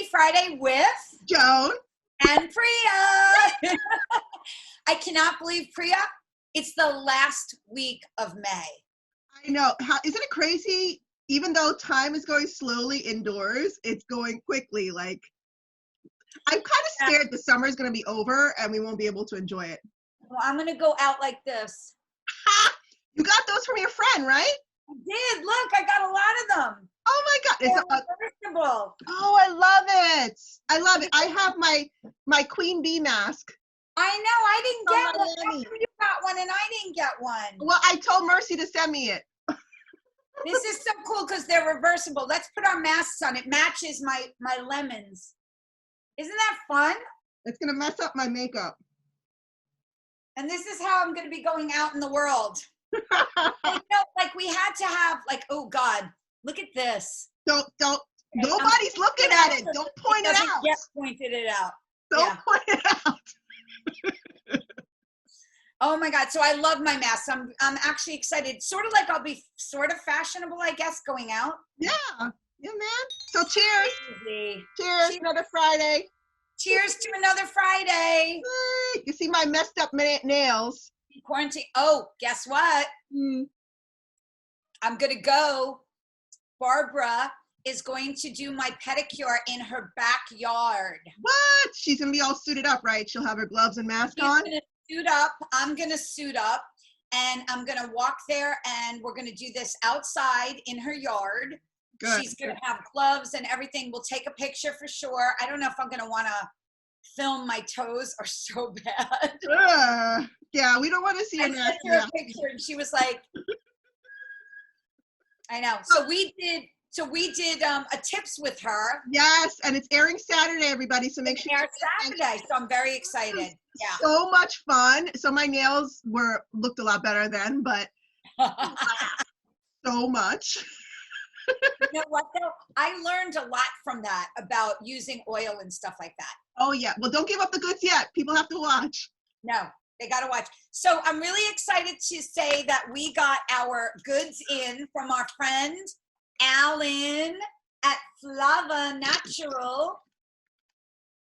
Funny Friday with Joan and Priya. I cannot believe, Priya, it's the last week of May. I know. Isn't it crazy? Even though time is going slowly indoors, it's going quickly. Like, I'm kind of scared the summer is going to be over and we won't be able to enjoy it. Well, I'm going to go out like this. You got those from your friend, right? I did. Look, I got a lot of them. Oh my God. It's reversible. Oh, I love it. I love it. I have my Queen Bee mask. I know. I didn't get one. Miami. You got one and I didn't get one. Well, I told Mercy to send me it. This is so cool because they're reversible. Let's put our masks on. It matches my lemons. Isn't that fun? It's going to mess up my makeup. And this is how I'm going to be going out in the world. Like we had to have oh God, look at this. Don't, nobody's looking at it. Don't point it out. Yes, pointed it out. Don't point it out. Oh my God. So I love my mask. I'm actually excited. Sort of like I'll be sort of fashionable, I guess, going out. Yeah. Yeah, man. So cheers. Crazy. Cheers. Another Friday. Cheers to another Friday. You see my messed up nails. Quarantine. Oh, guess what? I'm going to go. Barbara is going to do my pedicure in her backyard. What? She's going to be all suited up, right? She'll have her gloves and mask on? She's going to suit up. I'm going to suit up. And I'm going to walk there and we're going to do this outside in her yard. Good. She's going to have gloves and everything. We'll take a picture for sure. I don't know if I'm going to want to film my toes are so bad. Yeah, we don't want to see your nasty. I sent her a picture and she was like, I know. So we did a tips with her. Yes, and it's airing Saturday, everybody. So make sure. It's Saturday, so I'm very excited. Yeah. So much fun. So my nails looked a lot better then, but so much. You know what though? I learned a lot from that about using oil and stuff like that. Oh yeah. Well, don't give up the goods yet. People have to watch. No, they got to watch. So I'm really excited to say that we got our goods in from our friend Alan at Flava Natural.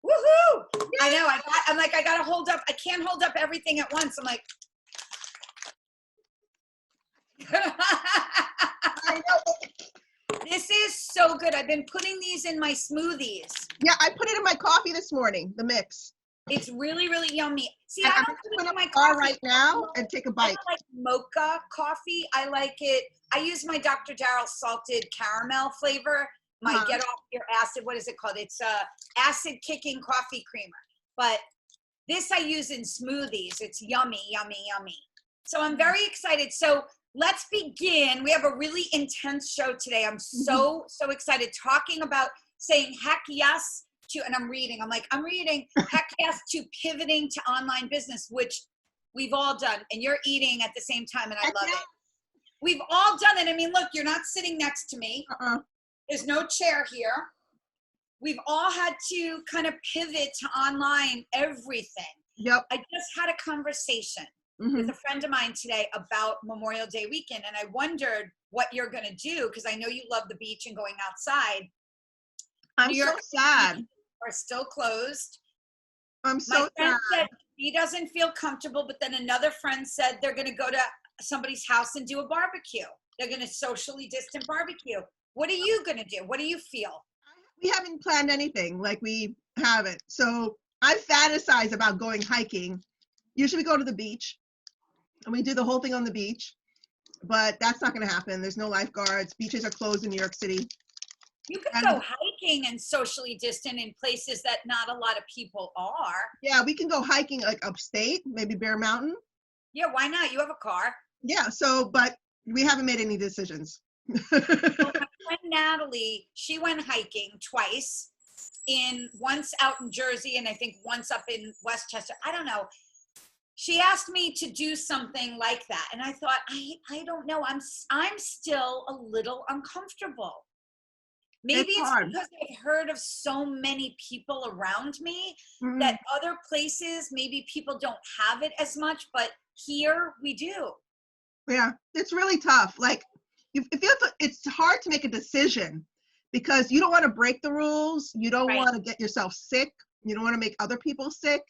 Woohoo! Yay! I know. I got to hold up. I can't hold up everything at once. I'm like. I know. This is so good. I've been putting these in my smoothies. Yeah, I put it in my coffee this morning, the mix. It's really, really yummy. See, and I don't put it in my coffee right now and take a bite. I like mocha coffee. I like it. I use my Dr. Darryl salted caramel flavor. My get off your acid. What is it called? It's acid kicking coffee creamer. But this I use in smoothies. It's yummy, yummy, yummy. So I'm very excited. So let's begin. We have a really intense show today. I'm so excited, talking about saying heck yes to, and I'm reading heck yes to pivoting to online business, which we've all done. And you're eating at the same time, and I love it. We've all done it. I mean, look, you're not sitting next to me. There's no chair here. We've all had to kind of pivot to online everything. Yep. I just had a conversation with a friend of mine today about Memorial Day weekend, and I wondered what you're going to do, because I know you love the beach and going outside. I'm so sad. Are still closed. I'm so sad. Said he doesn't feel comfortable, but then another friend said they're going to go to somebody's house and do a barbecue. They're going to socially distant barbecue. What are you going to do? What do you feel? We haven't planned anything. Like, we haven't. So I fantasize about going hiking. Usually we go to the beach and we do the whole thing on the beach, but that's not going to happen. There's no lifeguards. Beaches are closed in New York City. You can go hiking and socially distant in places that not a lot of people are. Yeah, we can go hiking like upstate, maybe Bear Mountain. Yeah, why not? You have a car. Yeah, but we haven't made any decisions. Well, my friend Natalie, she went hiking twice, once out in Jersey and I think once up in Westchester. I don't know. She asked me to do something like that, and I thought, I don't know. I'm still a little uncomfortable. Maybe it's because I've heard of so many people around me that other places, maybe people don't have it as much, but here we do. Yeah, it's really tough. Like, it's hard to make a decision because you don't want to break the rules. You don't Right. want to get yourself sick. You don't want to make other people sick.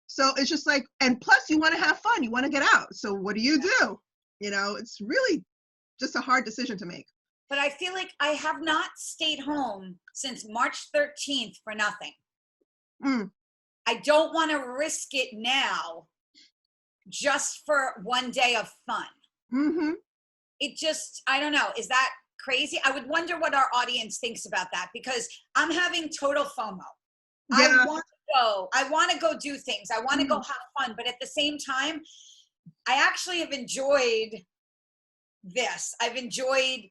So it's just like, and plus you want to have fun. You want to get out. So what do? You know, it's really just a hard decision to make. But I feel like I have not stayed home since March 13th for nothing. Mm. I don't want to risk it now just for one day of fun. Mm-hmm. It just, I don't know. Is that crazy? I would wonder what our audience thinks about that, because I'm having total FOMO. Yeah. I want to go. I want to go do things. I want to go have fun. But at the same time, I actually have enjoyed this. I've enjoyed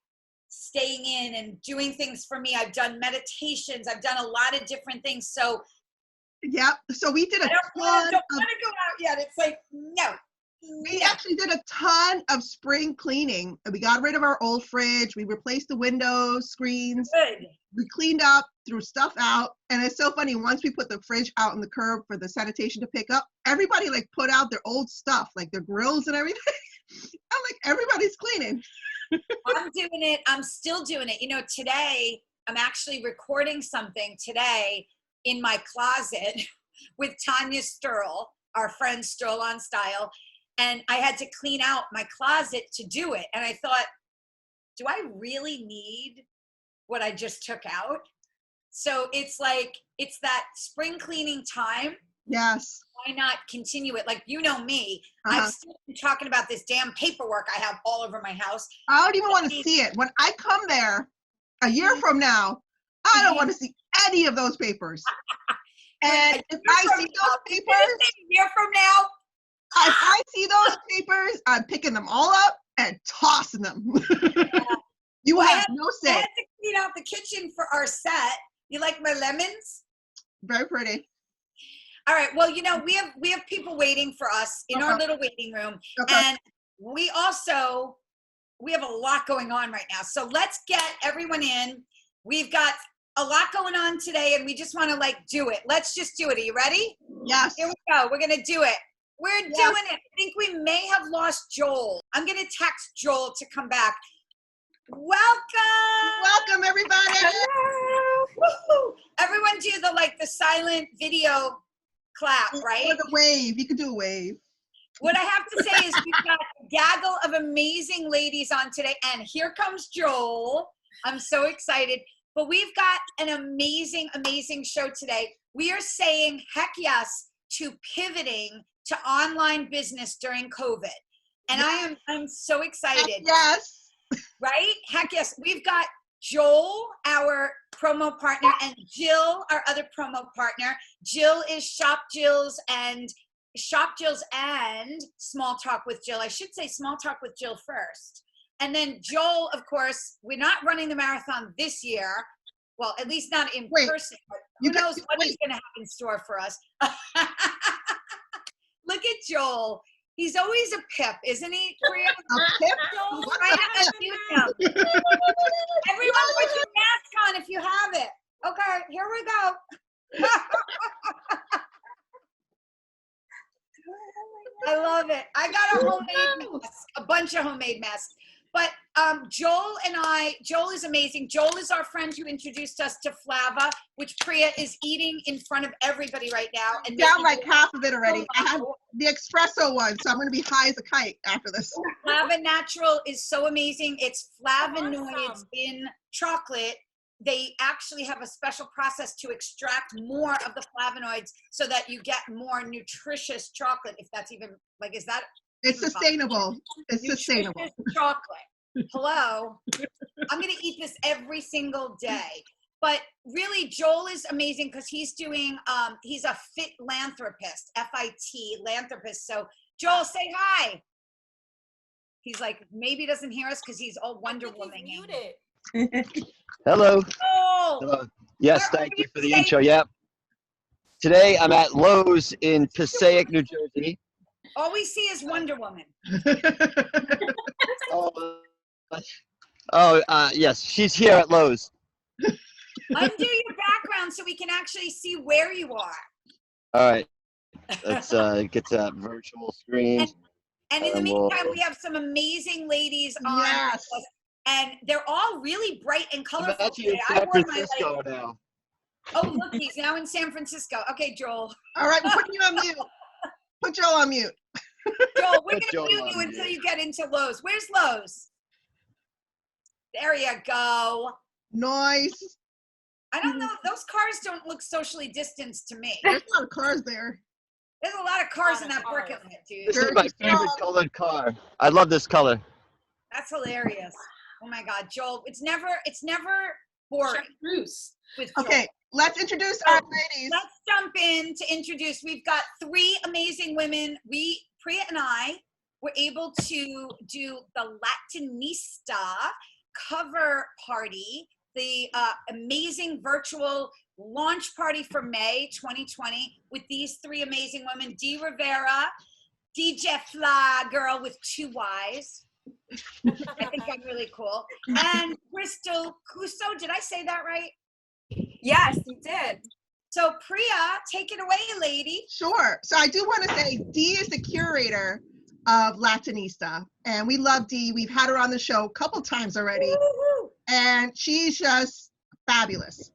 staying in and doing things for me. I've done meditations. I've done a lot of different things. So yeah. So we did a I don't want ton to go out yet. It's like, no. We actually did a ton of spring cleaning. We got rid of our old fridge. We replaced the window screens. Good. We cleaned up, threw stuff out. And it's so funny. Once we put the fridge out on the curb for the sanitation to pick up, everybody like put out their old stuff, like their grills and everything. I'm like, everybody's cleaning. I'm doing it. I'm still doing it. You know, today I'm actually recording something today in my closet with Tanya Sturl, our friend Sturl on Style. And I had to clean out my closet to do it. And I thought, do I really need what I just took out? So it's like, it's that spring cleaning time. Yes. Why not continue it? Like, you know me, Uh-huh. I've still been talking about this damn paperwork I have all over my house. I don't even want to see it. When I come there a year from now, I don't want to see any of those papers. And if I see those papers, A year from now, if I see those papers, I'm picking them all up and tossing them. You have no I say. had to clean out the kitchen for our set. You like my lemons? Very pretty. All right. Well, you know, we have people waiting for us in our little waiting room, and we have a lot going on right now. So let's get everyone in. We've got a lot going on today, and we just want to like do it. Let's just do it. Are you ready? Yes. Here we go. We're gonna do it. We're doing it. I think we may have lost Joel. I'm gonna text Joel to come back. Welcome. Welcome, everybody. Hello. Woo-hoo. Everyone do the silent video clap, right? Or the wave. You could do a wave. What I have to say is we've got a gaggle of amazing ladies on today, and here comes Joel. I'm so excited. But we've got an amazing, amazing show today. We are saying heck yes to pivoting to online business during COVID. And I'm so excited. Heck yes. Right? Heck yes. We've got Joel, our promo partner, and Jill, our other promo partner. Jill is Shop Jill's and Small Talk with Jill. I should say Small Talk with Jill first. And then Joel, of course, we're not running the marathon this year. Well, at least not in person. But who knows what is going to have in store for us. Look at Joel. He's always a pip, isn't he, Priya? A pip? Joel, try to unmute him. Everyone put your mask on if you have it. Okay, here we go. I love it. I got a homemade mask, a bunch of homemade masks. But Joel is amazing. Joel is our friend who introduced us to Flava, which Priya is eating in front of everybody right now. And down like half of it already. I had the espresso one, so I'm going to be high as a kite after this. Flava Natural is so amazing. It's flavonoids in chocolate. They actually have a special process to extract more of the flavonoids so that you get more nutritious chocolate, if that's even, like, is that? It's sustainable. It's sustainable. Chocolate. Hello. I'm going to eat this every single day. But really, Joel is amazing because he's doing, he's a fit philanthropist, F-I-T, philanthropist. So Joel, say hi. He's like, maybe doesn't hear us because he's all Wonder Woman. Hello. Oh. Hello. Yes, thank you for the intro. Yep. Today I'm at Lowe's in Passaic, New Jersey. All we see is Wonder Woman. Yes, she's here at Lowe's. Undo your background so we can actually see where you are. All right. Let's get to that virtual screen. And in the meantime, we have some amazing ladies on. Yes. And they're all really bright and I'm colorful actually in today. I San wore my Francisco now. oh, look, he's now in San Francisco. Okay, Joel. All right, we're putting you on mute. Put Joel on mute. Joel, we're Put going Joel to mute on you until mute. you get into Lowe's. Where's Lowe's? There you go. Noise. I don't know. Those cars don't look socially distanced to me. There's a lot of cars there. There's a lot of cars Lot in of that cars. parking lot, dude. This is Jersey my favorite Strong. colored car. I love this color. That's hilarious. Oh my God, Joel. It's never boring Bruce. with Joel. Okay, let's introduce our ladies. Let's jump in to introduce. We've got 3 amazing women. Priya and I were able to do the Latinista cover party, the amazing virtual launch party for May 2020 with these 3 amazing women: Dee Rivera, DJ Flyy Grl with 2 Y's. I think I'm really cool. And Crystal Cuso, did I say that right? Yes, you did. So Priya, take it away, lady. Sure. So I do want to say Dee is the curator of Latinista, and we love Dee. We've had her on the show a couple times already, Woo-hoo. and she's just fabulous.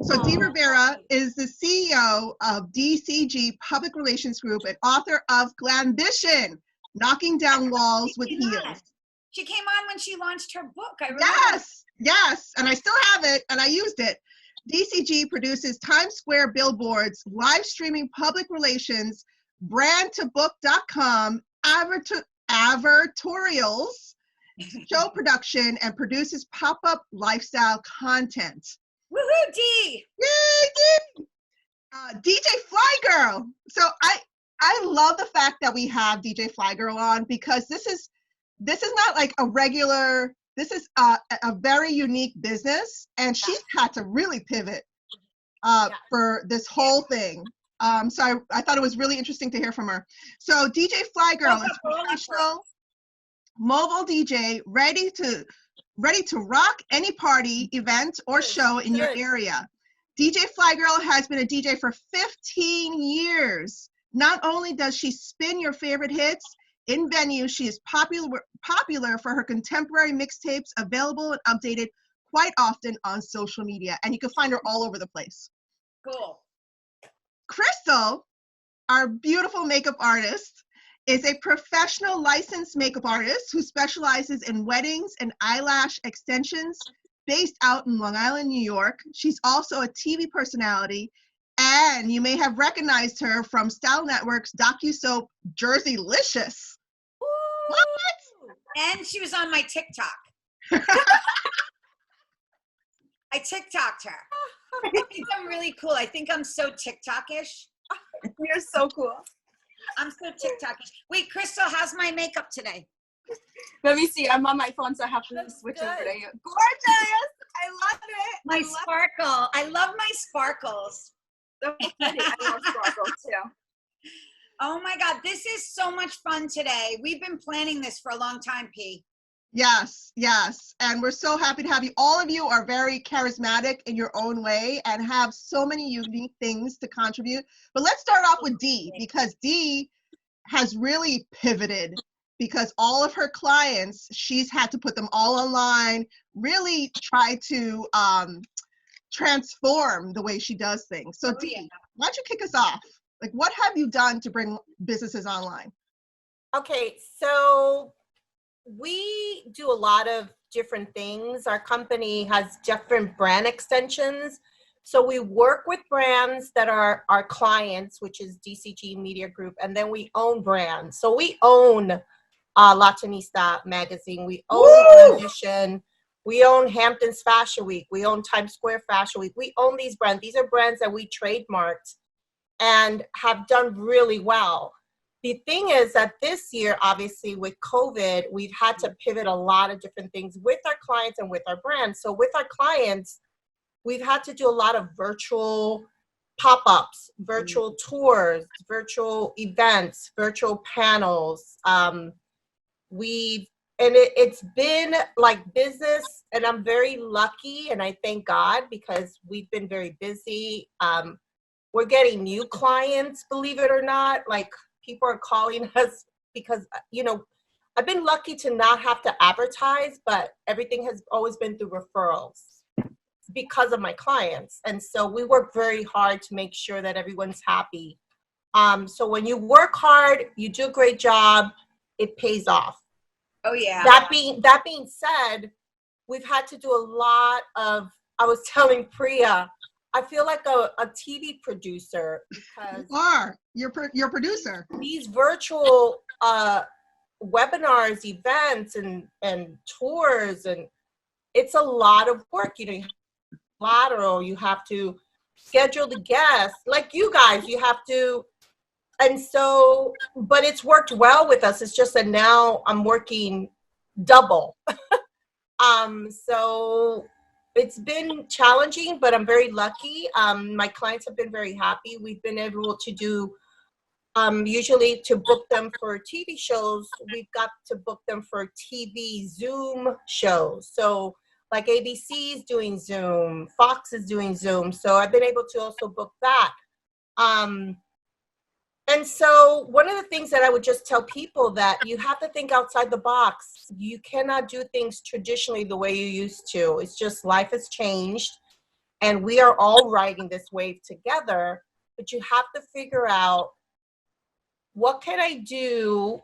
So Dee Rivera is the CEO of DCG Public Relations Group and author of GLAMBITION, Knocking Down Walls with Heels. She came on when she launched her book. I remember. Yes, and I still have it, and I used it. DCG produces Times Square Billboards, live streaming public relations, brand-to-book.com, advertorials, show production, and produces pop-up lifestyle content. Woohoo, Dee! Yay, Dee! DJ Flyy Grl. So I love the fact that we have DJ Flyy Grl on, because this is not like a regular. This is a very unique business, and she's had to really pivot for this whole thing. So I thought it was really interesting to hear from her. So DJ Flyy Grl is a professional mobile DJ ready to rock any party, event, or show in your area. DJ Flyy Grl has been a DJ for 15 years. Not only does she spin your favorite hits in venues, she is popular for her contemporary mixtapes, available and updated quite often on social media. And you can find her all over the place. Cool. Crystal, our beautiful makeup artist, is a professional licensed makeup artist who specializes in weddings and eyelash extensions, based out in Long Island, New York. She's also a TV personality, and you may have recognized her from Style Network's docu-soap Jerseylicious. What? And she was on my TikTok. I TikToked her. I think I'm really cool. I think I'm so TikTok-ish. You're so cool. I'm so TikTok-ish. Wait, Crystal, how's my makeup today? Let me see. I'm on my phone, so I have to switch over to you. Gorgeous! I love it. My sparkle. I love my sparkles. So pretty. I love sparkles too. Oh my God, this is so much fun today. We've been planning this for a long time, P. Yes. And we're so happy to have you. All of you are very charismatic in your own way and have so many unique things to contribute. But let's start off with Dee, because Dee has really pivoted, because all of her clients, she's had to put them all online, really try to transform the way she does things. So Dee, why don't you kick us off? Like, what have you done to bring businesses online? Okay, so we do a lot of different things. Our company has different brand extensions. So we work with brands that are our clients, which is DCG Media Group, and then we own brands. So we own Latinista magazine, we own GLAMBITION, we own Hamptons Fashion Week, we own Times Square Fashion Week. We own these brands. These are brands that we trademarked and have done really well. The thing is that this year, obviously with COVID, we've had to pivot a lot of different things with our clients and with our brands. So with our clients, we've had to do a lot of virtual pop-ups, virtual tours, virtual events, virtual panels. It's been like business, and I'm very lucky, and I thank God, because we've been very busy. We're getting new clients, believe it or not. Like, people are calling us because, I've been lucky to not have to advertise, but everything has always been through referrals because of my clients. And so we work very hard to make sure that everyone's happy. So when you work hard, you do a great job, it pays off. Oh yeah. That being said, we've had to do a lot of, I was telling Priya, I feel like a TV producer because you're a producer. These virtual webinars, events, and tours, and it's a lot of work. You know, you have collateral, you have to schedule the guests, like you guys, you have to, and so, but it's worked well with us. It's just that now I'm working double. So it's been challenging, but I'm very lucky. My clients have been very happy. We've been able to do, usually to book them for TV shows, we've got to book them for TV Zoom shows. So like ABC is doing Zoom, Fox is doing Zoom. So I've been able to also book that. And so one of the things that I would just tell people that you have to think outside the box. You cannot do things traditionally the way you used to. It's just life has changed and we are all riding this wave together, but you have to figure out what can I do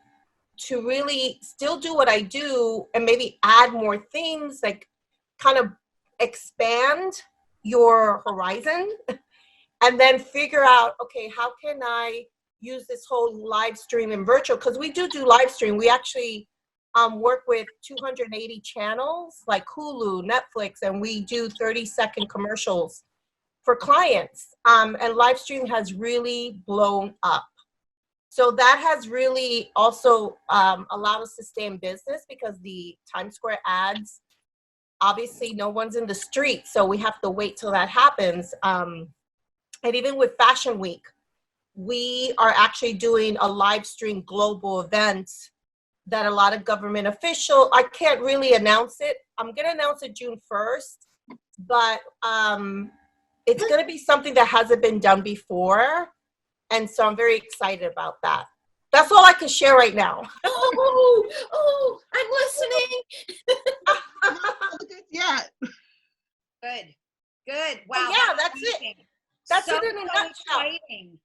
to really still do what I do and maybe add more things, like kind of expand your horizon and then figure out, okay, how can I use this whole live stream and virtual, because we do live stream. We actually work with 280 channels like Hulu, Netflix, and we do 30-second commercials for clients. And live stream has really blown up. So that has really also allowed us to stay in business because the Times Square ads, obviously no one's in the street, so we have to wait till that happens. And even with Fashion Week, we are actually doing a live stream global event that a lot of government official, I can't really announce it. I'm gonna announce it June 1st, but it's gonna be something that hasn't been done before. And so I'm very excited about that. That's all I can share right now. Oh, I'm listening. Yeah. Good. Wow. Yeah, that's it. That's so, it in a nutshell. Exciting.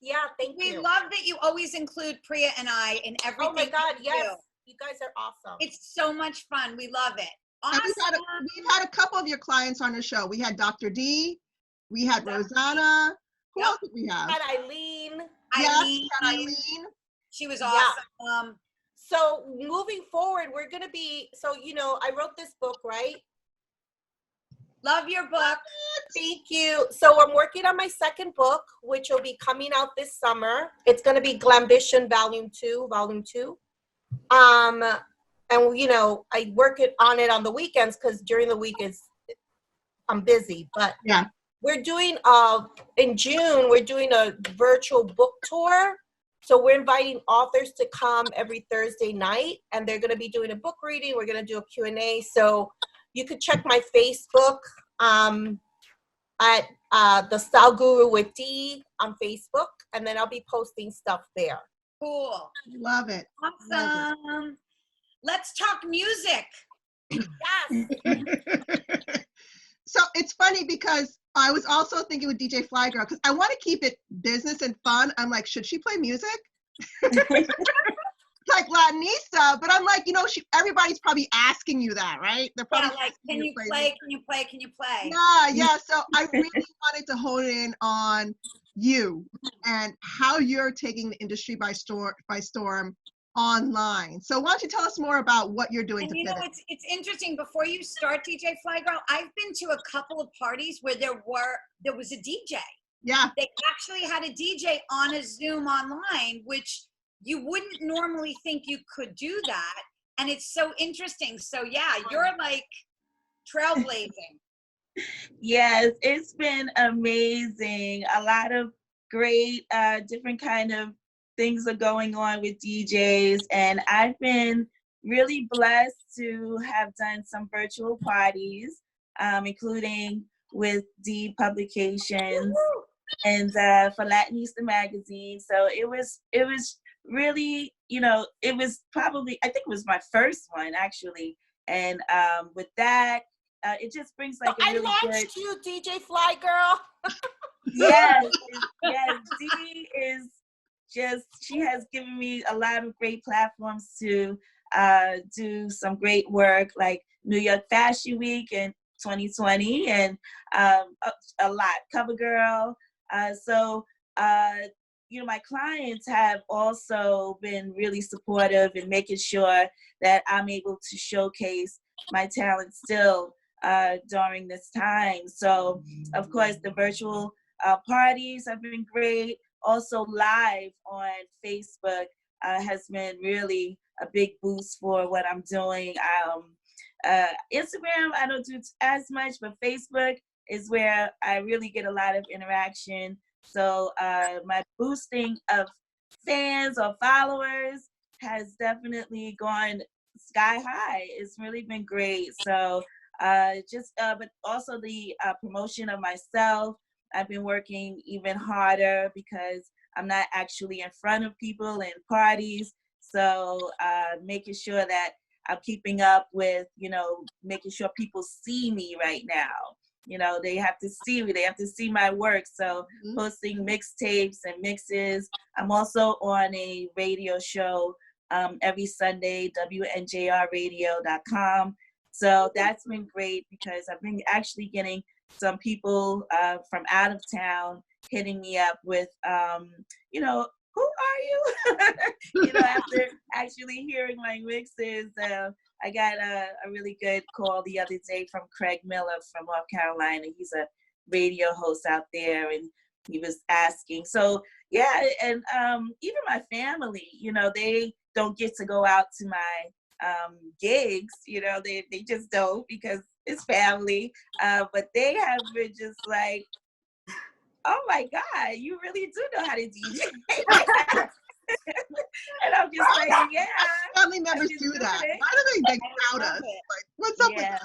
Yeah, thank you. We love that you always include Priya and I in everything. Oh my God, you yes. do. You guys are awesome. It's so much fun. We love it. And Awesome. we've had a couple of your clients on the show. We had Dr. D, we had Rosanna. Who else did we have? We had Eileen. Yes, we had Eileen. She was awesome. So moving forward, we're going to be, so, you know, I wrote this book, right? Love your book. Thank you. So I'm working on my second book, which will be coming out this summer. It's going to be GLAMBITION Volume 2. And, you know, I work on it on the weekends because during the week I'm busy. But yeah, we're doing, in June, we're doing a virtual book tour. So we're inviting authors to come every Thursday night, and they're going to be doing a book reading. We're going to do a Q&A. So you could check my Facebook at The Style Guru with Dee on Facebook, and then I'll be posting stuff there. Cool. love it. Awesome. Love it. Let's talk music. Yes. So it's funny because I was also thinking with DJ Flyy Grl, because I want to keep it business and fun. I'm like, should she play music? Like Latinista, but I'm like, you know, everybody's probably asking you that, right? They're probably like, can you play? Can you play? Can you play? Yeah. So I really wanted to hone in on you and how you're taking the industry by storm online. So why don't you tell us more about what you're doing? And you know, it's interesting. Before you start, DJ Flyy Grl, I've been to a couple of parties where there was a DJ. Yeah. They actually had a DJ on a Zoom online, which you wouldn't normally think you could do that. And it's so interesting. So yeah, you're like trailblazing. Yes, it's been amazing. A lot of great different kind of things are going on with DJs, and I've been really blessed to have done some virtual parties, including with Dee Publications and for Latinista magazine. So it was really, it was probably, I think it was my first one actually. And with that, it just brings like a I really launched good. you, DJ Flyy Grl. Yes, yes. Dee is just, she has given me a lot of great platforms to do some great work, like New York Fashion Week in 2020, and a lot, CoverGirl. So, my clients have also been really supportive in making sure that I'm able to showcase my talent still during this time. So, of course, the virtual parties have been great. Also, live on Facebook has been really a big boost for what I'm doing. Instagram, I don't do as much, but Facebook is where I really get a lot of interaction. So my boosting of fans or followers has definitely gone sky high. It's really been great. So but also the promotion of myself. I've been working even harder because I'm not actually in front of people in parties. So making sure that I'm keeping up with, making sure people see me right now. They have to see me. They have to see my work. So posting mixtapes and mixes. I'm also on a radio show every Sunday, WNJRradio.com. So that's been great because I've been actually getting some people from out of town hitting me up with, who are you? After actually hearing my mixes. I got a really good call the other day from Craig Miller from North Carolina. He's a radio host out there, and he was asking. So yeah, and even my family, they don't get to go out to my gigs. They just don't because it's family. But they have been just like, oh my God, you really do know how to DJ. And I'm just like, yeah. Family members do that. Why do they out us? Like, what's up with that?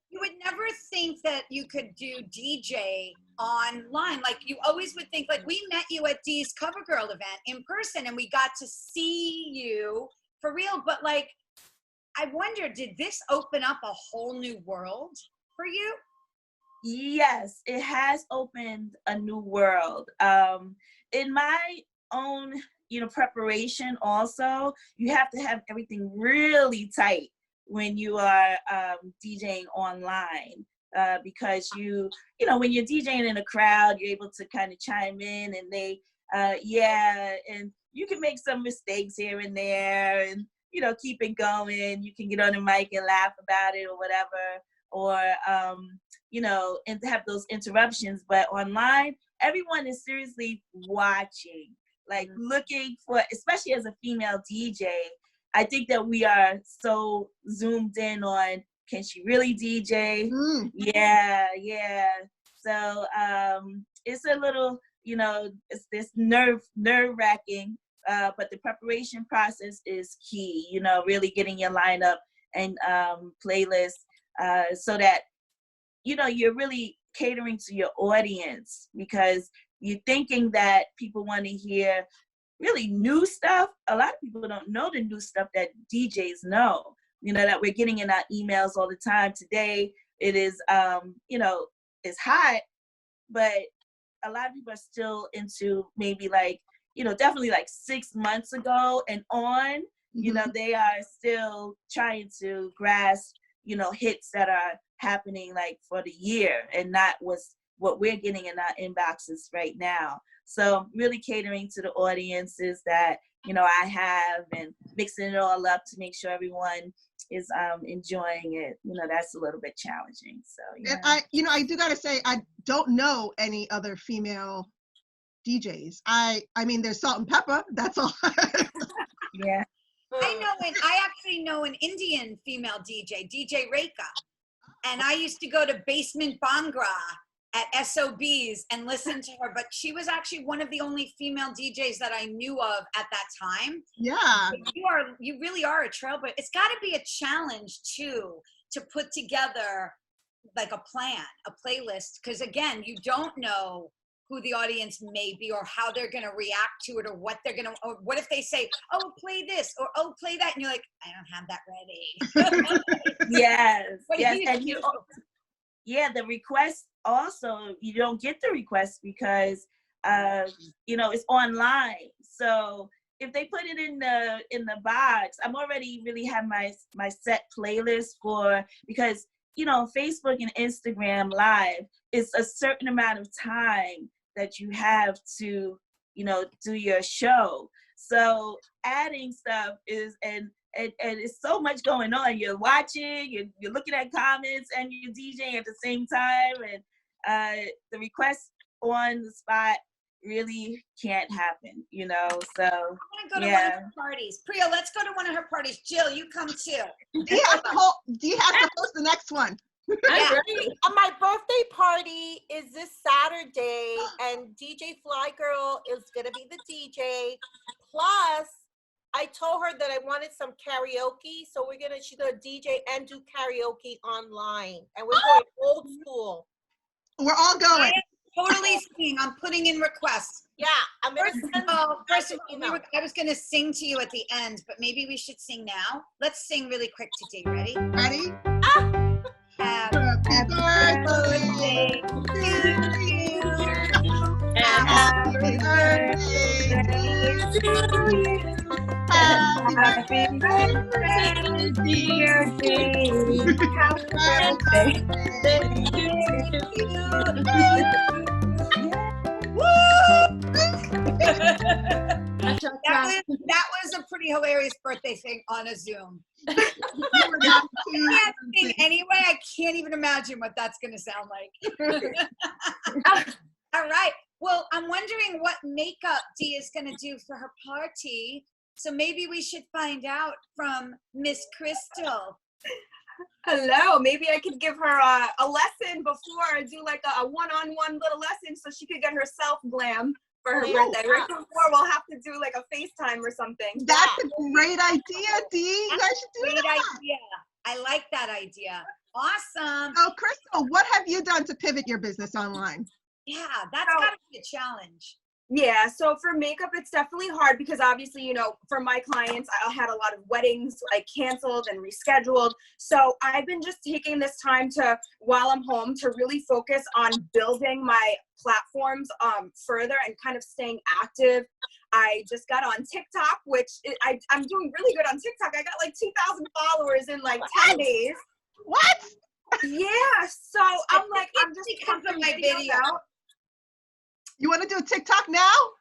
You would never think that you could do DJ online. Like, you always would think, like, we met you at Dee's CoverGirl event in person and we got to see you for real. But like, I wonder, did this open up a whole new world for you? Yes, it has opened a new world. In my own, preparation also, you have to have everything really tight when you are DJing online. Because when you're DJing in a crowd, you're able to kind of chime in and they, and you can make some mistakes here and there and, keep it going. You can get on the mic and laugh about it or whatever, or, and have those interruptions. But online, everyone is seriously watching, like looking for, especially as a female DJ, I think that we are so zoomed in on, can she really DJ? Yeah. So it's a little, it's this nerve-wracking, but the preparation process is key, really getting your lineup and playlist so that, you're really catering to your audience, because you're thinking that people want to hear really new stuff. A lot of people don't know the new stuff that DJs know, that we're getting in our emails all the time. Today, it is, it's hot, but a lot of people are still into maybe like, definitely like 6 months ago and on, they are still trying to grasp, hits that are happening like for the year and not what we're getting in our inboxes right now. So really catering to the audiences that, I have and mixing it all up to make sure everyone is enjoying it. That's a little bit challenging. So, yeah. And I do gotta say, I don't know any other female DJs. I mean, there's Salt and Pepper. That's all. Yeah. I actually know an Indian female DJ, DJ Rekha. And I used to go to Basement Bhangra at SOBs and listen to her, but she was actually one of the only female DJs that I knew of at that time. Yeah. You really are a trailblazer. It's got to be a challenge too, to put together like a plan, a playlist, because again, you don't know who the audience may be or how they're going to react to it or what they're going to, or what if they say, oh, play this or oh, play that. And you're like, I don't have that ready. Yes, What do yes. you And do? yeah, the request also, you don't get the request because, it's online. So if they put it in the box, I'm already really have my set playlist for, because, Facebook and Instagram Live is a certain amount of time that you have to, do your show. So adding stuff is, and it's so much going on. You're watching, you're looking at comments, and you're DJing at the same time. And the request on the spot really can't happen, So I want to go to one of her parties. Priya, let's go to one of her parties. Jill, you come too. Do you have to host the next one? Yeah. My birthday party is this Saturday, and DJ Flyy Grl is gonna be the DJ. Plus, I told her that I wanted some karaoke, so she's gonna DJ and do karaoke online, and we're going old school. We're all going. Totally singing. I'm putting in requests. Yeah, I'm gonna send First of all, I was gonna sing to you at the end, but maybe we should sing now. Let's sing really quick to Dee. Ready? Ready? Happy birthday to you. Happy birthday to you. Happy birthday, dear Dee. Happy birthday to you. That was a pretty hilarious birthday thing on a Zoom. I can't sing anyway. I can't even imagine what that's going to sound like. All right. Well, I'm wondering what makeup Dee is going to do for her party. So maybe we should find out from Miss Crystal. Hello, maybe I could give her a lesson before I do like a one-on-one little lesson so she could get herself glam for her birthday. Right before we'll have to do like a FaceTime or something. That's a great idea, Dee. You guys should do that. Great idea. I like that idea. Awesome. So, Crystal, what have you done to pivot your business online? Yeah, that's got to be a challenge. Yeah, so for makeup, it's definitely hard because obviously, for my clients, I had a lot of weddings like canceled and rescheduled. So I've been just taking this time while I'm home, to really focus on building my platforms further and kind of staying active. I just got on TikTok, which I'm doing really good on TikTok. I got like 2,000 followers in like 10 days. What? Yeah, so I'm just because of my video. You want to do a TikTok now?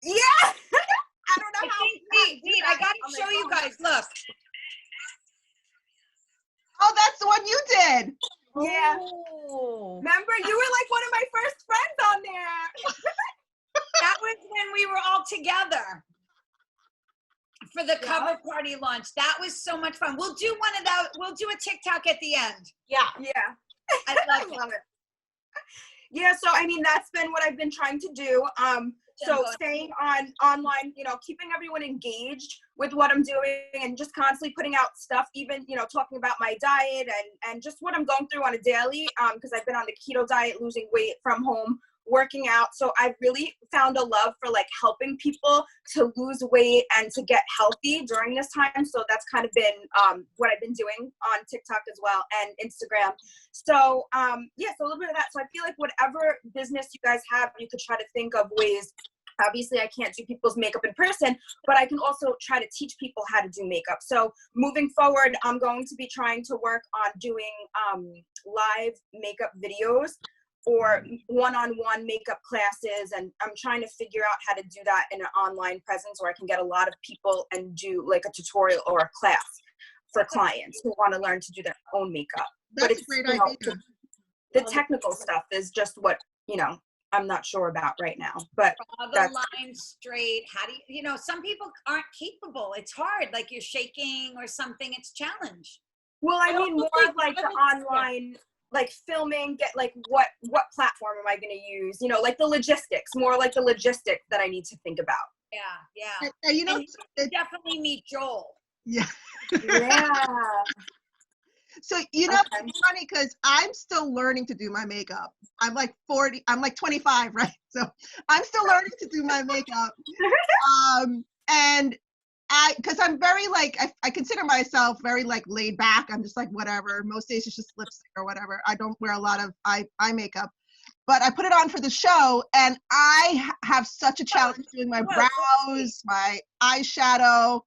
Yeah. I don't know how. Dee, I got to show you guys. Look. Oh, that's the one you did. Yeah. Oh. Remember, you were like one of my first friends on there. That was when we were all together for the cover party launch. That was so much fun. We'll do one of that. We'll do a TikTok at the end. Yeah. I love it. Yeah, so I mean, that's been what I've been trying to do. So staying online, keeping everyone engaged with what I'm doing and just constantly putting out stuff, even, talking about my diet and just what I'm going through on a daily, because I've been on the keto diet, losing weight from home, working out. So I've really found a love for like helping people to lose weight and to get healthy during this time. So that's kind of been what I've been doing on TikTok as well and Instagram. So so a little bit of that. So I feel like whatever business you guys have, you could try to think of ways. Obviously, I can't do people's makeup in person, but I can also try to teach people how to do makeup. So moving forward, I'm going to be trying to work on doing live makeup videos or one-on-one makeup classes, and I'm trying to figure out how to do that in an online presence where I can get a lot of people and do like a tutorial or a class for clients who want to learn to do their own makeup. That's a great idea. The technical stuff is just what, I'm not sure about right now, but draw the line straight. How do you, some people aren't capable. It's hard. Like you're shaking or something. It's a challenge. Well, I mean more of like the online, like filming, get like what platform am I going to use? Like the logistics, more like the logistics that I need to think about. Yeah. And you definitely meet Joel. Yeah. Yeah. So, you know, Okay. it's funny because I'm still learning to do my makeup. I'm like 40, I'm like 25, right? So I'm still learning to do my makeup. And because I'm very like, I consider myself very like laid back. I'm just like, whatever. Most days it's just lipstick or whatever. I don't wear a lot of eye makeup. But I put it on for the show, and I have such a challenge doing my brows, my eyeshadow,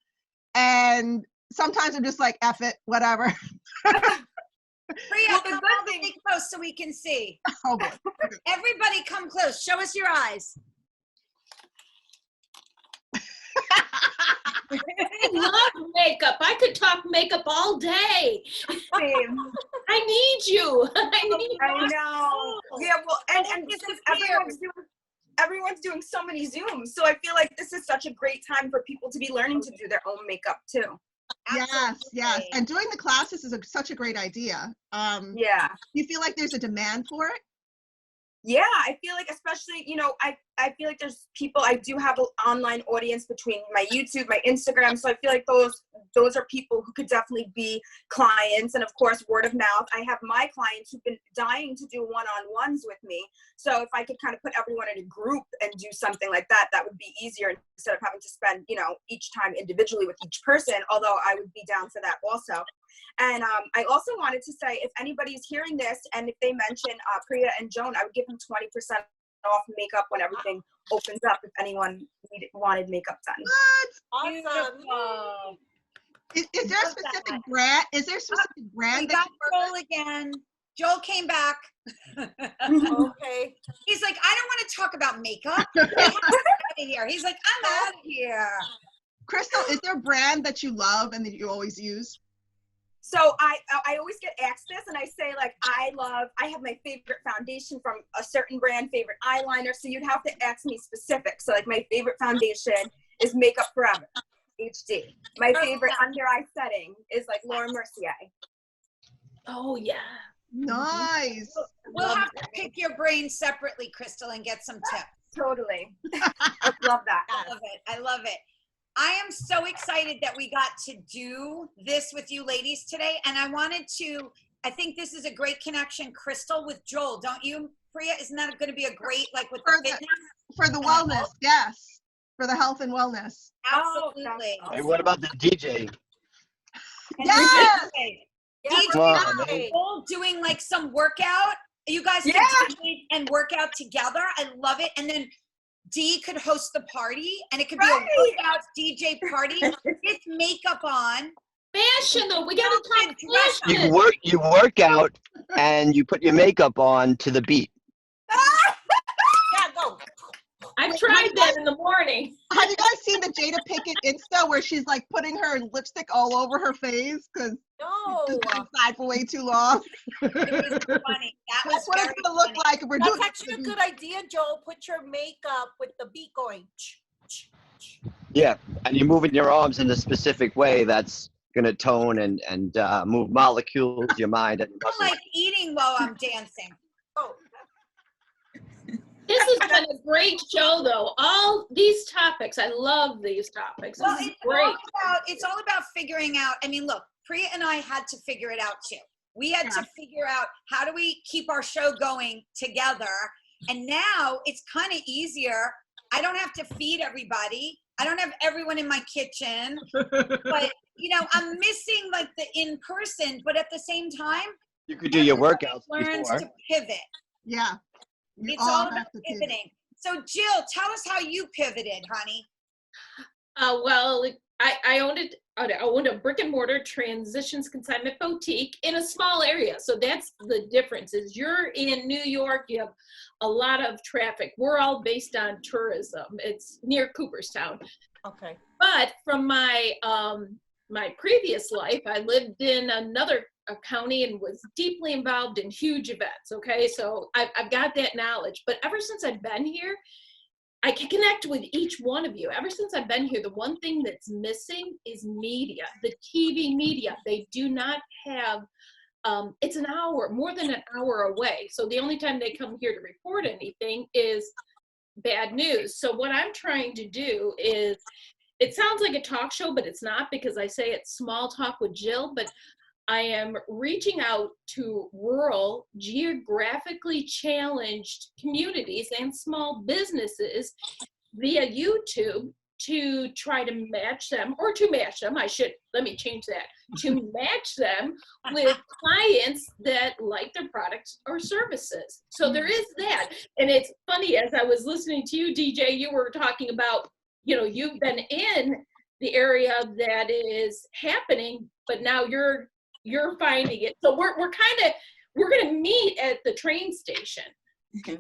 and sometimes I'm just like, F it, whatever. Priya, Well, the come good all the thing- way close so we can see. Oh boy. Everybody come close. Show us your eyes. I love makeup. I could talk makeup all day. Same. I need you. I need I more. know. Yeah, well, and This because is everyone's doing so many Zooms, so I feel like this is such a great time for people to be learning to do their own makeup too. Yes, yes. Absolutely. And doing the classes is such a great idea. Yeah. You feel like there's a demand for it? Yeah, I feel like, especially, you know, I feel like there's people, I do have an online audience between my YouTube, my Instagram, so I feel like those are people who could definitely be clients, and of course, word of mouth. I have my clients who've been dying to do one-on-ones with me, so if I could kind of put everyone in a group and do something like that, that would be easier instead of having to spend, you know, each time individually with each person, although I would be down for that also. And I also wanted to say, if anybody's hearing this and if they mention Priya and Joan, I would give them 20% off makeup when everything opens up if anyone wanted makeup done. What? Awesome. Beautiful. Is there a Love specific that. brand? Is there a specific We brand that got you work Joel again. Joel came back. Okay. He's like, I don't want to talk about makeup. Get out of here. He's like, I'm out of here. Crystal, is there a brand that you love and that you always use? So I always get asked this, and I say, like, I have my favorite foundation from a certain brand, favorite eyeliner, so you'd have to ask me specific. So like my favorite foundation is Makeup Forever HD. My favorite under eye setting is like Laura Mercier. Oh, yeah. Nice. We'll Love have to that. pick your brain separately, Crystal, and get some tips. Totally. I love that. I love it. I love it. I am so excited that we got to do this with you ladies today. And I think this is a great connection, Crystal, with Joel. Don't you, Priya? Isn't that going to be a great, like with the fitness? For the wellness, yes. For the health and wellness. Absolutely. Hey, what about the DJ? And Yes! Yes. DJ, Come on, man. Joel doing like some workout. You guys can do and work out together. I love it. And then Dee could host the party, and it could be a workout DJ party with makeup on. Fashion, though. We got to talk You fashion. work out and you put your makeup on to the beat. Yeah, go. I've tried that in the morning. Have you guys seen the Jada Pinkett Insta where she's like putting her lipstick all over her face because No. it's been inside for way too long? It was funny. That was That's what it's very gonna look funny. like if we're That's doing actually a good idea, Joel. Put your makeup with the beat going. Yeah, and you're moving your arms in a specific way that's going to tone and move molecules, your mind, and your I muscles. like eating while I'm dancing. Oh, This has been a great show, though. All these topics, I love these topics. Well, This is great. it's all about figuring out. I mean, look, Priya and I had to figure it out too. We had to figure out how do we keep our show going together. And now it's kind of easier. I don't have to feed everybody. I don't have everyone in my kitchen. But, you know, I'm missing like the in-person, but at the same time, You could do your workouts learns before. to pivot. Yeah. We It's all about have to pivot. pivoting. So Jill, tell us how you pivoted, honey. Well, I owned a brick and mortar transitions consignment boutique in a small area. So that's the difference is you're in New York, you have a lot of traffic. We're all based on tourism. It's near Cooperstown. okay. But from my my previous life, I lived in another county and was deeply involved in huge events. Okay, so I've got that knowledge. But ever since I've been here, I can connect with each one of you. Ever since I've been here, the one thing that's missing is media, the TV media. They do not have, it's an hour, more than an hour away. So the only time they come here to report anything is bad news. So what I'm trying to do is, it sounds like a talk show, but it's not because I say it's small talk with Jill, but I am reaching out to rural, geographically challenged communities and small businesses via YouTube to try to match them, or to match them, let me change that, to match them with clients that like their products or services. So there is that. And it's funny, as I was listening to you, DJ, you were talking about, you've been in the area that is happening, but now you're finding it. So we're gonna meet at the train station. Yeah.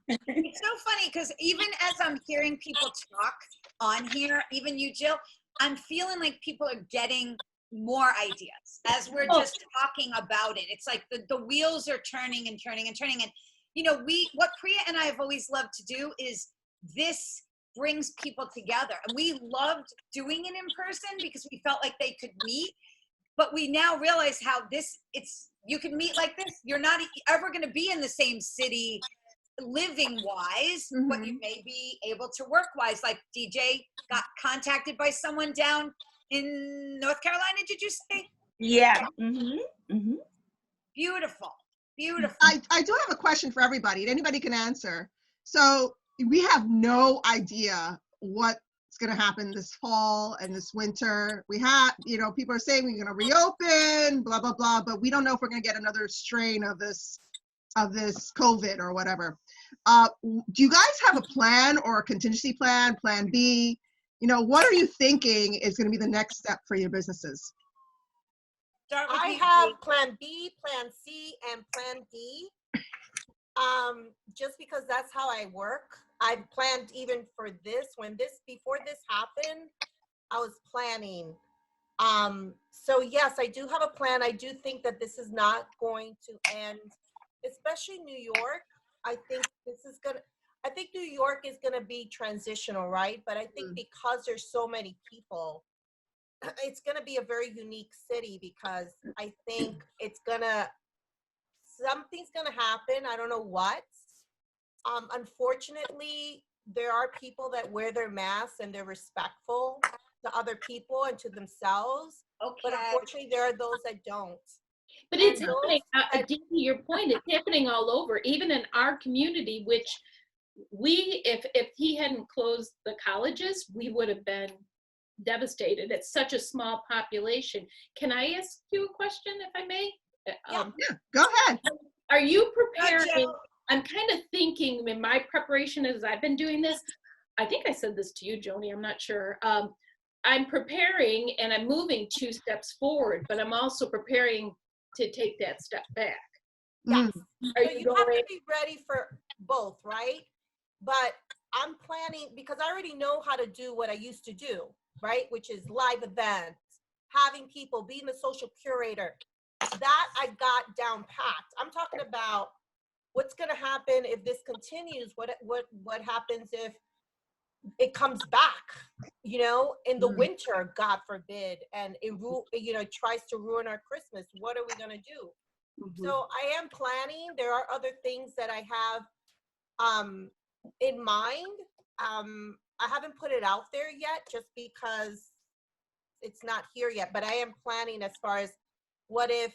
It's so funny because even as I'm hearing people talk on here, even you, Jill, I'm feeling like people are getting more ideas as we're just talking about it. It's like the wheels are turning and turning and turning. And, what Priya and I have always loved to do is this brings people together. And we loved doing it in person because we felt like they could meet. But we now realize how you can meet like this. You're not ever going to be in the same city living wise, but you may be able to work wise. Like DJ got contacted by someone down in North Carolina, did you say? Yeah. Beautiful. Beautiful. I do have a question for everybody, and anybody can answer. So we have no idea what's going to happen this fall and this winter. We have, people are saying we're going to reopen, blah, blah, blah, but we don't know if we're going to get another strain of this COVID or whatever. Do you guys have a plan or a contingency plan, plan B? What are you thinking is going to be the next step for your businesses? I have plan B, plan C, and plan D. Just because that's how I work. I've planned even for this, before this happened, I was planning. So yes, I do have a plan. I do think that this is not going to end, especially New York. I think New York is gonna be transitional, right? But I think because there's so many people, it's gonna be a very unique city because I think something's gonna happen. I don't know what. Unfortunately, there are people that wear their masks and they're respectful to other people and to themselves. Okay. But unfortunately, there are those that don't. But it's happening, to your point, it's happening all over, even in our community, which if he hadn't closed the colleges, we would have been devastated. It's such a small population. Can I ask you a question, if I may? Yeah, go ahead. Are you preparing? I'm kind of thinking in my preparation as I've been doing this, I think I said this to you, Joni, I'm not sure. I'm preparing and I'm moving 2 steps forward, but I'm also preparing to take that step back. Yes. So you have to be ready for both, right? But I'm planning, because I already know how to do what I used to do, right? Which is live events, having people, being the social curator. That I got down packed. I'm talking about what's going to happen if this continues. What happens if it comes back, in the winter, God forbid, and it tries to ruin our Christmas. What are we going to do? So I am planning. There are other things that I have in mind. I haven't put it out there yet just because it's not here yet, but I am planning as far as what if,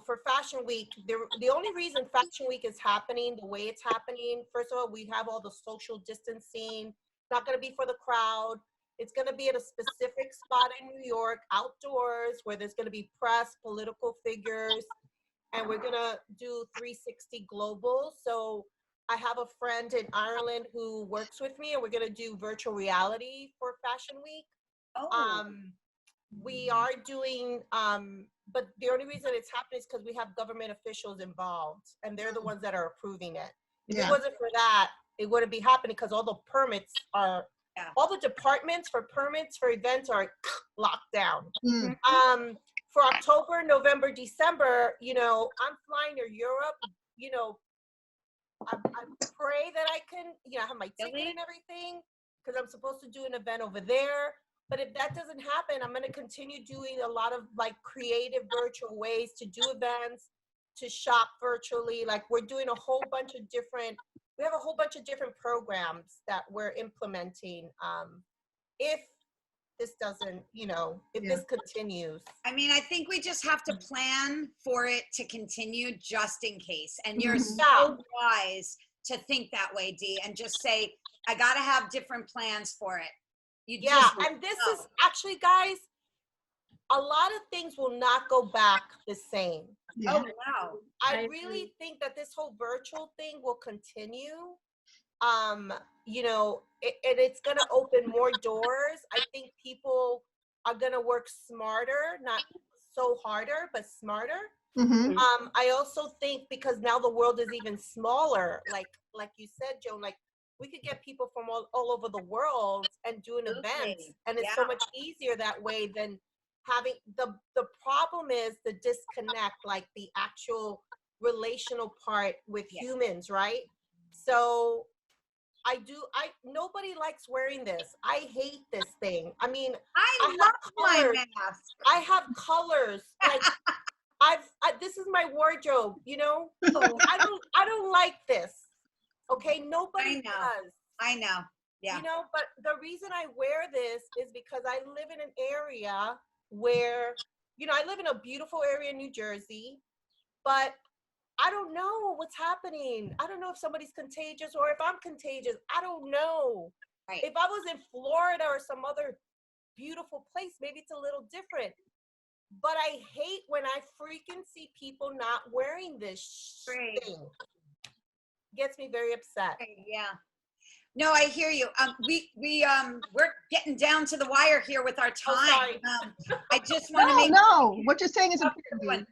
for Fashion Week, the only reason Fashion Week is happening the way it's happening, first of all, we have all the social distancing. It's not going to be for the crowd. It's going to be at a specific spot in New York, outdoors, where there's going to be press, political figures, and we're going to do 360 global. So I have a friend in Ireland who works with me, and we're going to do virtual reality for Fashion Week. We are doing, but the only reason it's happening is because we have government officials involved, and they're the ones that are approving it. If it wasn't for that, it wouldn't be happening because all the permits are, all the departments for permits for events are locked down. For October, November, December, I'm flying to Europe, I pray that I can, have my ticket and everything, because I'm supposed to do an event over there. But if that doesn't happen, I'm going to continue doing a lot of creative virtual ways to do events, to shop virtually. We're doing a whole bunch of different, we have a whole bunch of different programs that we're implementing. If this doesn't, you know, if this continues. I mean, I think we just have to plan for it to continue just in case. And you're so wise to think that way, Dee, and just say, I got to have different plans for it. You just and this is actually, guys, a lot of things will not go back the same. Oh, no. I really think that this whole virtual thing will continue. You know, and it's going to open more doors. I think people are going to work smarter, not so harder, but smarter. I also think because now the world is even smaller, like you said, Joan, like we could get people from all over the world and do an event, and it's so much easier that way than having the problem is the disconnect, like the actual relational part with humans, right? So nobody likes wearing this. I hate this thing. I mean, I love my mask. I have colors. Like this is my wardrobe, you know? I don't like this. Okay, nobody does. I know. Yeah. You know, but the reason I wear this is because I live in an area where, you know, I live in a beautiful area in New Jersey, but I don't know what's happening. I don't know if somebody's contagious or if I'm contagious. I don't know. Right. If I was in Florida or some other beautiful place, maybe it's a little different. But I hate when I freaking see people not wearing this thing. Gets me very upset. Yeah. No, I hear you. We're getting down to the wire here with our time. I just want to make no. What you're saying is important.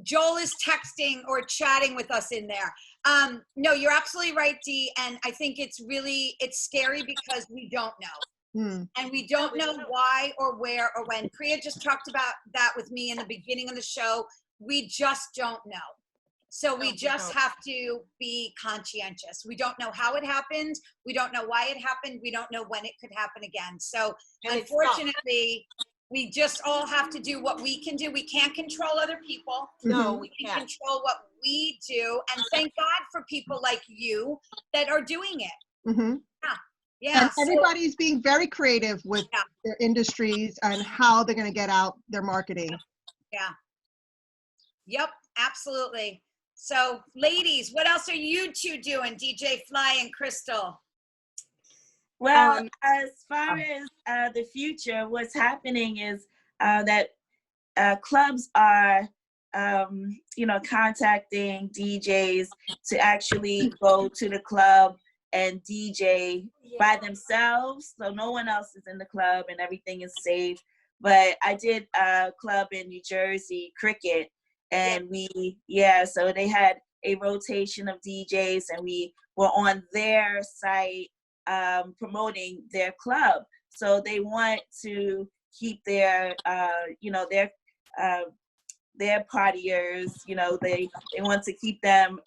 Joel is texting or chatting with us in there. No, you're absolutely right, Dee. And I think it's scary because we don't know. And we don't know why or where or when. Priya just talked about that with me in the beginning of the show. We just don't know. So we just have to be conscientious. We don't know how it happened. We don't know why it happened. We don't know when it could happen again. So unfortunately, we just all have to do what we can do. We can't control other people. No, we can control what we do. And thank God for people like you that are doing it. Yeah. And everybody's being very creative with their industries and how they're going to get out their marketing. Yeah. Yep, absolutely. So, ladies, what else are you two doing, DJ Flyy and Crystal? Well, as far as the future, what's happening is that clubs are, you know, contacting DJs to actually go to the club and DJ by themselves. So no one else is in the club and everything is safe. But I did a club in New Jersey, Cricket, and so they had a rotation of DJs and we were on their site promoting their club. So they want to keep their, you know, their partiers, you know, they want to keep them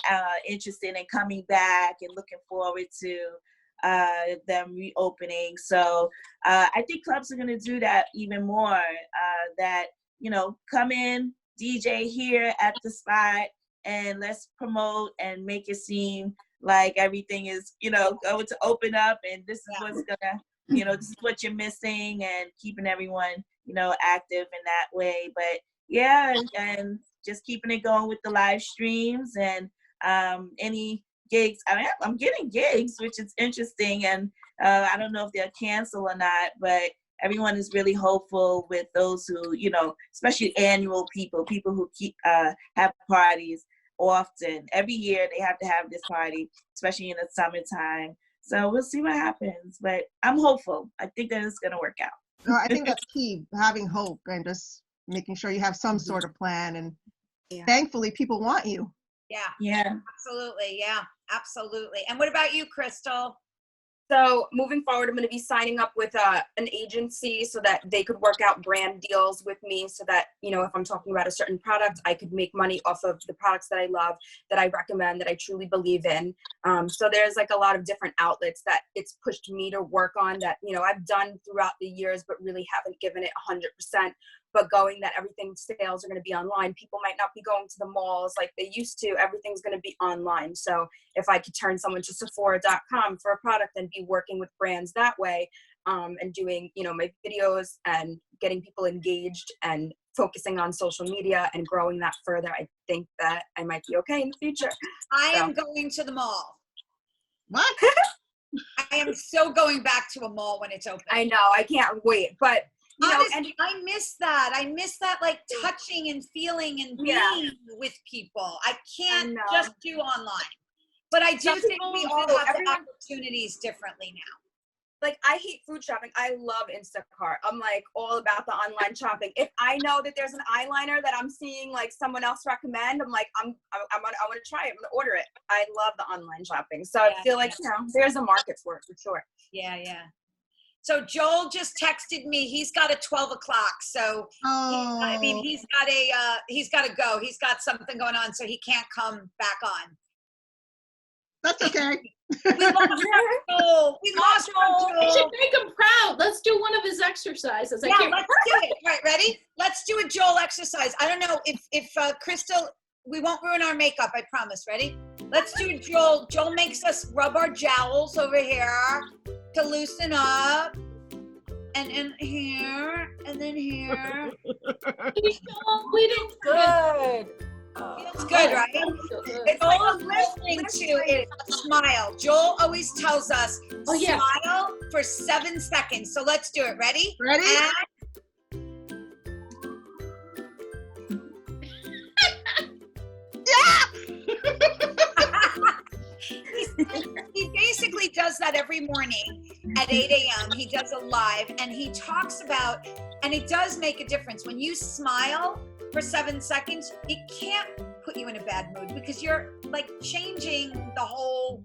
interested in coming back and looking forward to them reopening. So I think clubs are going to do that even more, that, you know, come in, DJ here at the spot, and let's promote and make it seem like everything is, you know, going to open up and this is what's gonna, you know, this is what you're missing, and keeping everyone, you know, active in that way. But yeah, and just keeping it going with the live streams and any gigs. I mean, I'm getting gigs, which is interesting, and I don't know if they'll cancel or not, but everyone is really hopeful with those who, you know, especially annual people who keep have parties often. Every year they have to have this party, especially in the summertime. So we'll see what happens, but I'm hopeful. I think that it's gonna work out. No, I think that's key, having hope and just making sure you have some sort of plan. And thankfully, people want you. Yeah. Absolutely. Yeah, absolutely. And what about you, Crystal? So moving forward, I'm going to be signing up with an agency so that they could work out brand deals with me, so that, you know, if I'm talking about a certain product, I could make money off of the products that I love, that I recommend, that I truly believe in. So there's like a lot of different outlets that it's pushed me to work on that, you know, I've done throughout the years, but really haven't given it 100%. But going that everything sales are going to be online, people might not be going to the malls like they used to. Everything's going to be online. So if I could turn someone to Sephora.com for a product and be working with brands that way, and doing, my videos and getting people engaged and focusing on social media and growing that further, I think that I might be okay in the future. I am going to the mall. What? I am so going back to a mall when it's open. I know, I can't wait, but Honestly, and I miss that. I miss that, like, touching and feeling and being with people. I can't just do online. But I do think we all have the opportunities differently now. Like, I hate food shopping. I love Instacart. I'm like all about the online shopping. If I know that there's an eyeliner that I'm seeing like someone else recommend, I'm like, I want to try it. I'm gonna order it. I love the online shopping. So I feel like there's a market for it for sure. Yeah. So Joel just texted me. He's got a 12 o'clock. So he's got to go. He's got something going on, so he can't come back on. That's okay. We lost Joel. We lost Joel. We should make him proud. Let's do one of his exercises. Let's do it. Right, ready? Let's do a Joel exercise. I don't know if Crystal, we won't ruin our makeup, I promise. Ready? Let's do a Joel. Joel makes us rub our jowls over here to loosen up. And in here, and then here. We did Good. Feels good, right? It's like a listening to it. Smile. Joel always tells us, smile for 7 seconds. So let's do it. Ready? Ready? He basically does that every morning at 8 a.m. He does a live, and he talks about, and it does make a difference. When you smile for 7 seconds, it can't put you in a bad mood because you're like changing the whole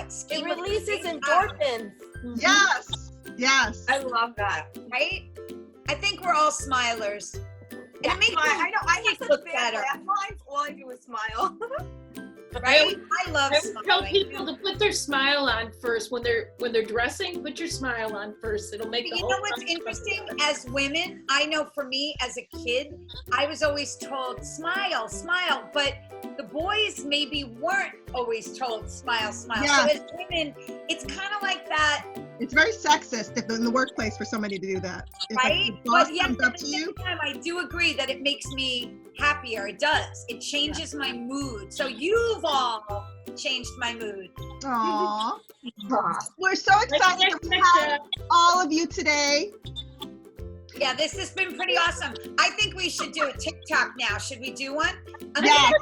scheme. It releases endorphins. Yes. I love that. Right? I think we're all smilers. And it makes I know. I have look such bad better. laugh lines. All I do is smile. Right? I love I smiling. tell people to put their smile on first when they're dressing. Put your smile on first. It'll make the You whole. know what's interesting? As women, I know for me as a kid, I was always told smile, smile, but the boys maybe weren't always told smile, smile. Yeah. So as women, it's kind of like that, It's very sexist in the workplace for somebody to do that. If right? the boss But yet comes at up the to same you, time, I do agree that it makes me happier. It does. It changes my mood. So you've all changed my mood. aw. We're so excited that we have all of you today. Yeah, this has been pretty awesome. I think we should do a TikTok now. Should we do one? Yeah.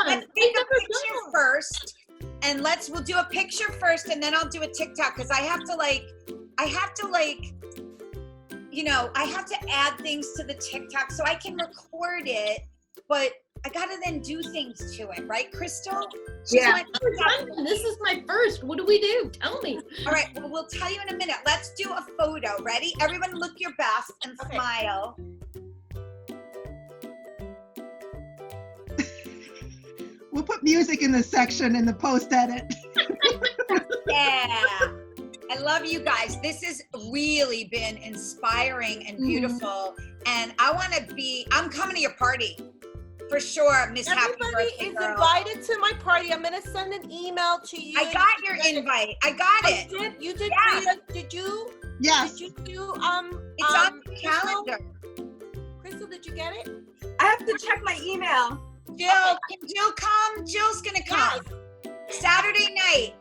Let's take a picture first, and we'll do a picture first, and then I'll do a TikTok because I have to add things to the TikTok so I can record it, but I gotta then do things to it, right, Crystal? Yeah. This is my first. What do we do? Tell me. All right, well, we'll tell you in a minute. Let's do a photo. Ready? Everyone look your best and smile. We'll put music in this section in the post edit. Yeah. I love you guys. This has really been inspiring and beautiful. And I'm coming to your party. For sure, Miss Happy Everybody Birthday is Girl. invited to my party. I'm gonna send an email to you. I got your invite. I got it. You did. Yeah. Priya? Did you? Yes. Did you do? It's on the calendar. Crystal, did you get it? I have to check my email. Jill, can Jill come? Jill's gonna come. Saturday night.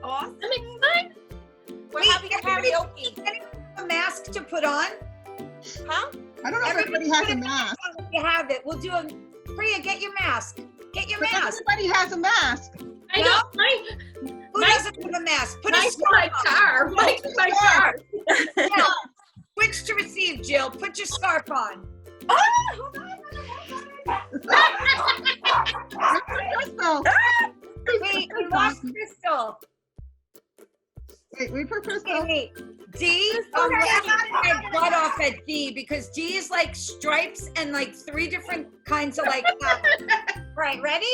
Awesome. I'm excited. We're Wait, having everybody- karaoke. Anyone have a mask to put on? Huh? I don't know if everybody has a mask. If you have it, we'll do a. Priya, get your mask. Get your But mask. everybody has a mask. I know. Who doesn't have a mask? Put a Mike's scarf my on. car. Mike's my car. Yeah. Switch to receive, Jill. Put your scarf on. Crystal. Wait, we lost Crystal. Wait for Crystal. Wait. D? I'm gonna get butt off at D because D is like stripes and like 3 different kinds of like Right, ready?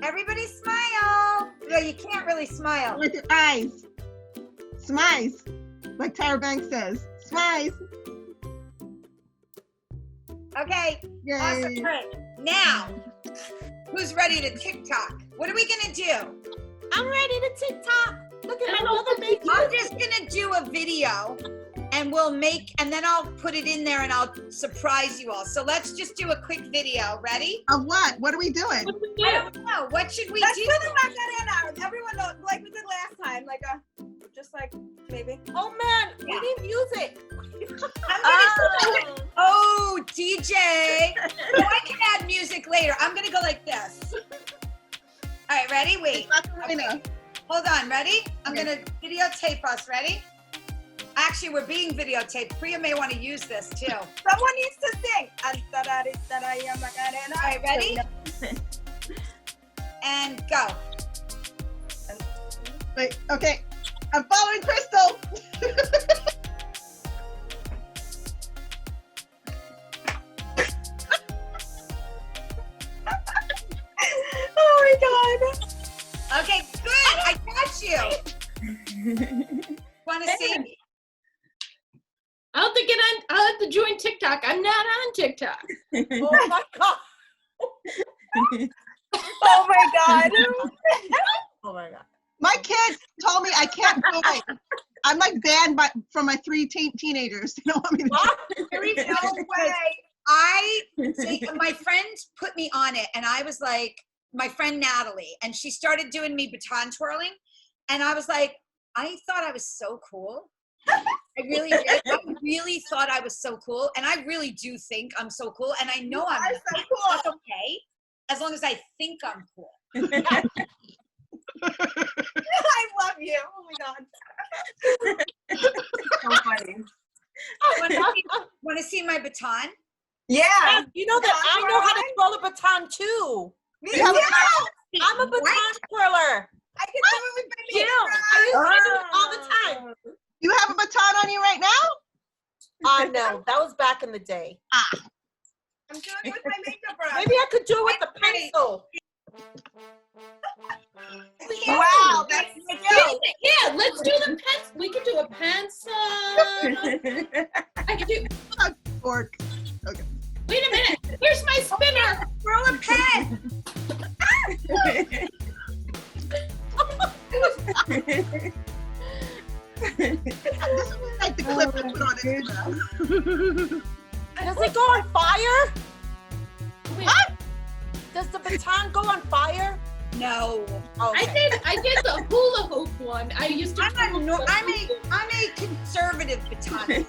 Everybody smile. No, you can't really smile. With your eyes. Smize. Like Tyra Banks says. Smize. Okay. Yay. Awesome. Right. Now, who's ready to TikTok? What are we gonna do? I'm ready to TikTok. Look at And my I'll mother put make I'm you. just gonna do a video and and then I'll put it in there and I'll surprise you all. So let's just do a quick video. Ready? Of what? What are we doing? What do we I do? don't know. What should we Let's do? do the Macarena. Everyone knows, like we did last time, like just like maybe. Oh man, Yeah. we need music. I'm gonna oh, DJ. Oh, I can add music later. I'm gonna go like this. All right, ready? Wait. Macarena. Hold on, ready? I'm gonna videotape us, ready? Actually, we're being videotaped. Priya may want to use this too. All Someone needs to sing. right, ready? And go. Wait, okay. I'm following Crystal. Oh my god. Okay, good. I got you. Want to see? I'll have to join TikTok. I'm not on TikTok. Oh my god. Oh my god. Oh my god. My kid told me I can't do it. I'm like banned from my 3 teenagers. They don't want me to do it. There is no way. My friend put me on it, and I was like, my friend Natalie, and she started doing me baton twirling, and I was like, I thought I was so cool. I really did. I really thought I was so cool, and I really do think I'm so cool, and I know I'm so That's cool. okay, as long as I think I'm cool. I love you. Oh my god. So funny. Want to see my baton? Yeah. You know that I know how to twirl a baton too. Me You have a too. I'm a baton twirler. I can do it with my You. feet. I used to do it all the time. You have a baton on you right now? No, that was back in the day. I'm doing it with my makeup brush. Maybe I could do it with the pencil. Wow, that's Yeah, let's do the pencil. We could do a pencil. I could do. Or Wait a minute. Where's my spinner? Throw a pen. this is like the clip I put on Instagram. Does it go on fire? What? Does the baton go on fire? No. Okay. I did the hula hoop one. I used to. I'm a conservative baton.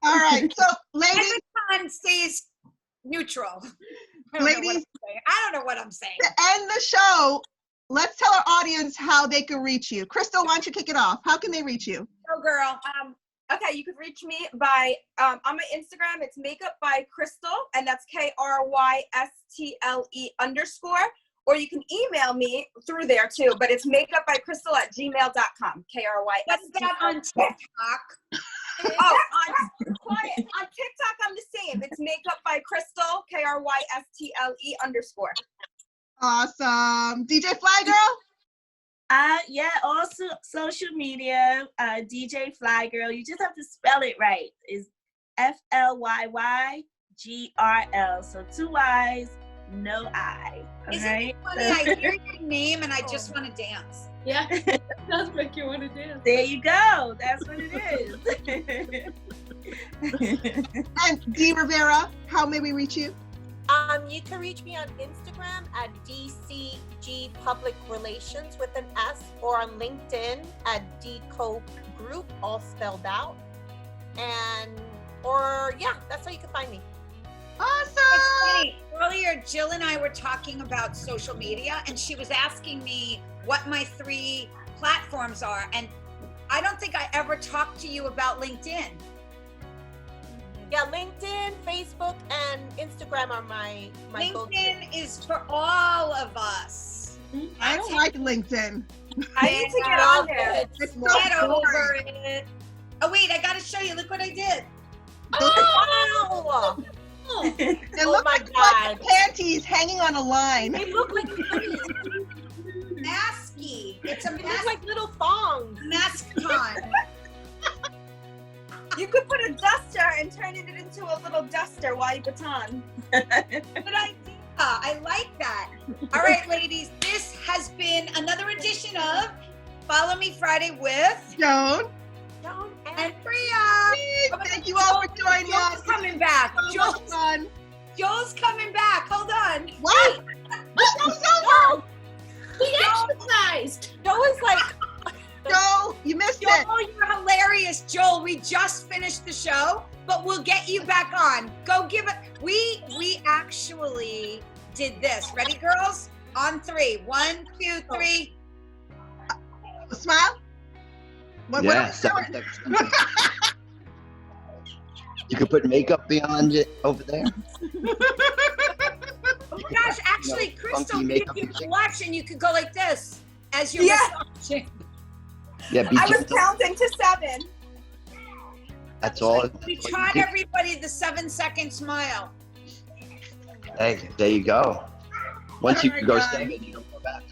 All right, so My ladies, baton stays neutral. Ladies. I don't know what I'm saying. to end the show, let's tell our audience how they can reach you. Crystal, why don't you kick it off? How can they reach you? Go, girl. Okay, you could reach me by on my Instagram. It's makeup by Crystal, and that's KRYSTLE_. Or you can email me through there too, but it's makeupbycrystal@gmail.com. What's that on TikTok? Oh, on TikTok, I'm the same. It's makeup by Crystal, KRYSTLE_. Awesome. DJ Flyy Grl? Yeah, also social media, DJ Flyy Grl. You just have to spell it right. It's FLYYGRL. So 2 Y's, no I. Isn't Okay. it funny? I hear your name and I just want to dance. Yeah, it does make you want to dance. There you go. That's what it is. And Dee Rivera, how may we reach you? You can reach me on Instagram at DCG Public Relations with an S, or on LinkedIn at DCO Group, all spelled out. That's how you can find me. It's Awesome. funny. Earlier, Jill and I were talking about social media, and she was asking me what my 3 platforms are. And I don't think I ever talked to you about LinkedIn. Yeah, LinkedIn, Facebook, and Instagram are my go-to. LinkedIn is for all of us. I don't like LinkedIn. I need to get Oh, on there. It's so Get over boring. it. Oh, wait, I got to show you. Look what I did. Oh! They Oh look my like God. panties hanging on a line. They look like Masky. It's a they look mask. like little thongs. Maskcon. You could put a duster and turn it into a little duster while you baton. Good idea. I like that. All right, ladies, this has been another edition of Follow me Friday with Joan. and Priya. Thank you all for joining us. Joel's coming back. So much fun. Joel's coming back. Hold on. What? The show's over. We exercised. Joe was like, Joel, you missed it. Joel, you're hilarious. Joel, we just finished the show, but we'll get you back on. Go give it. We actually did this. Ready, girls? On 3. 1, 2, 3. Smile. What, Yeah, what 7 seconds. You could put makeup beyond it over there. Oh my gosh, actually, No, Crystal, funky you makeup could music. watch and you could go like this as you're Yeah. massaging. Yeah, be I was gentle. counting to 7. That's all. We that's all taught you do. everybody the 7-second smile. Hey, there you go. Once you Alright, go guys. 7, you don't go back.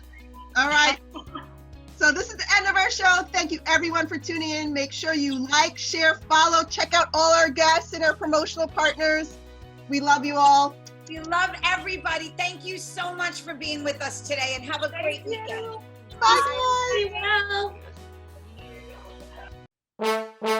All right. So this is the end of our show. Thank you everyone for tuning in. Make sure you like, share, follow, check out all our guests and our promotional partners. We love you all. We love everybody. Thank you so much for being with us today and have a great weekend. Bye guys. Well.